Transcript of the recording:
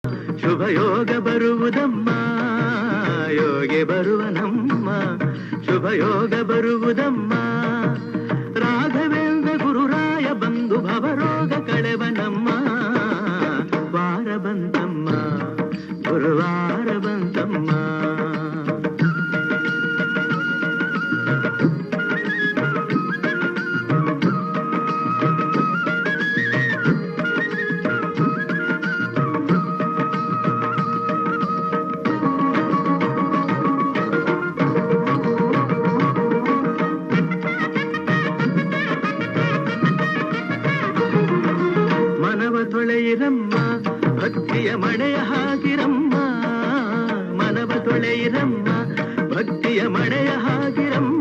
ಶುಭ ಯೋಗ ಬರುವುದಮ್ಮ ಯೋಗಿ ಬರುವನಮ್ಮ ಶುಭ ಯೋಗ ಬರುವುದಮ್ಮ ರಾಘವೇಂದ್ರ ಗುರುರಾಯ ಬಂದು ಭವರೋಗ ಕಳೆವನಮ್ಮ ವಾರ ಬಂತಮ್ಮ ಗುರುವಾರ ಬಂತಮ್ಮ ತೊಳೆಯಿರಮ್ಮ ಭಕ್ತಿಯ ಮಳೆಯ ಹಾಗಿರಮ್ಮ ಮನವ ತೊಳೆಯಿರಮ್ಮ ಭಕ್ತಿಯ ಮಳೆಯ ಹಾಗಿರಮ್ಮ